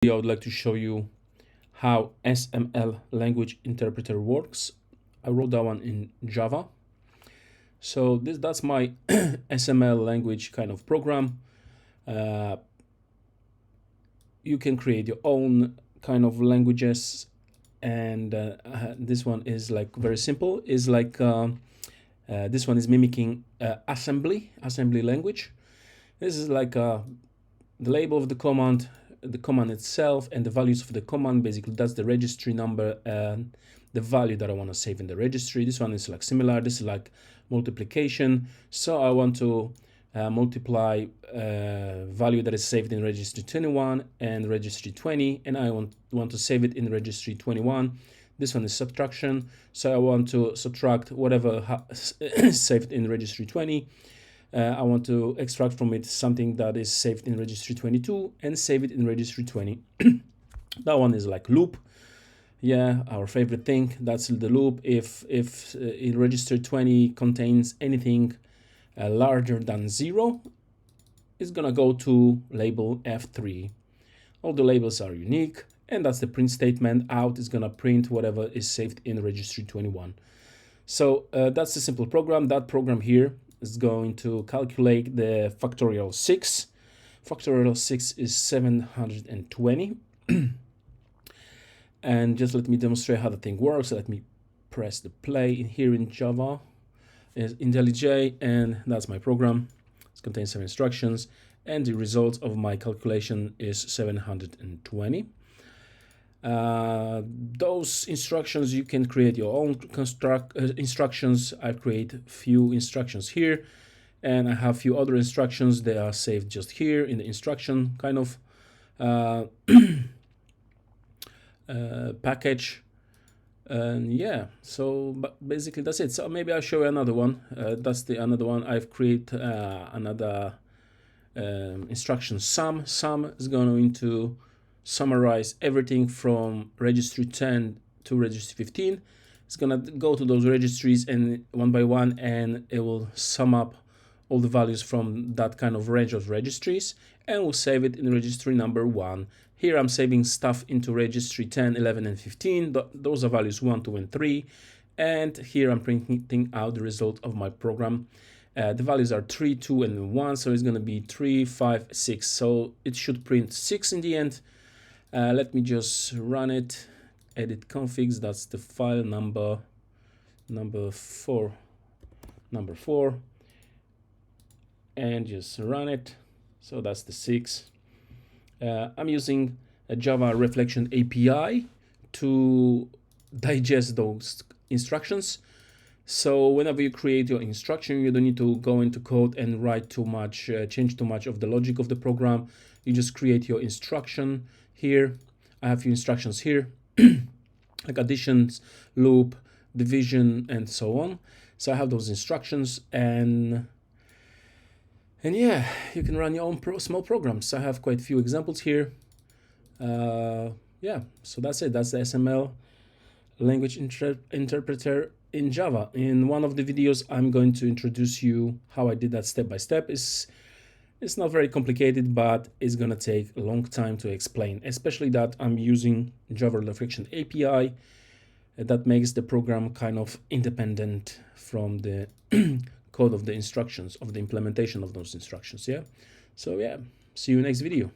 I would like to show you how SML language interpreter works. I wrote that one in Java. So that's my SML language kind of program. You can create your own kind of languages, and this one is like very simple. Is like this one is mimicking assembly language. This is like the label of the command itself, and the values of the command. Basically, that's the registry number and the value that I want to save in the registry. This one is like similar. This is like multiplication. So I want to multiply value that is saved in registry 21 and registry 20, and I want to save it in registry 21. This one is subtraction. So I want to subtract whatever is saved in registry 20. I want to extract from it something that is saved in registry 22 and save it in registry 20. That one is like loop. Yeah, our favorite thing. That's the loop. If in register 20 contains anything larger than 0, it's gonna go to label F3. All the labels are unique, and that's the print statement. Out is gonna print whatever is saved in registry 21. So that's a simple program. That program here is going to calculate the factorial 6. Factorial 6 is 720. And just let me demonstrate how the thing works. So let me press the play in here in Java, is IntelliJ, and that's my program. It contains 7 instructions, and the result of my calculation is 720. Those instructions, you can create your own instructions. I create few instructions here, and I have few other instructions. They are saved just here in the instruction kind of package. And yeah, so but basically that's it. So maybe I'll show you another one. That's the another one. I've created another instruction sum. Sum is going to summarize everything from registry 10 to registry 15. It's gonna go to those registries and one by one, and it will sum up all the values from that kind of range of registries, and we'll save it in registry number 1. Here I'm saving stuff into registry 10, 11, and 15. Those are values 1, 2, and 3. And here I'm printing out the result of my program. The values are 3, 2, and 1, so it's going to be 3, 5, 6. So it should print 6 in the end. Let me just run it. Edit configs. That's the file number 4. And just run it. So that's the 6. I'm using a Java Reflection API to digest those instructions. So whenever you create your instruction, you don't need to go into code and write too much, change too much of the logic of the program. You just create your instruction here. I have few instructions here, like additions, loop, division, and so on. So I have those instructions, and yeah, you can run your own small programs. I have quite a few examples here. Yeah, so that's it. That's the SML language interpreter in Java. In one of the videos, I'm going to introduce you how I did that step by step. It's not very complicated, but it's gonna take a long time to explain, especially that I'm using Java Reflection API. That makes the program kind of independent from the code of the instructions, of the implementation of those instructions. Yeah, so yeah, see you next video.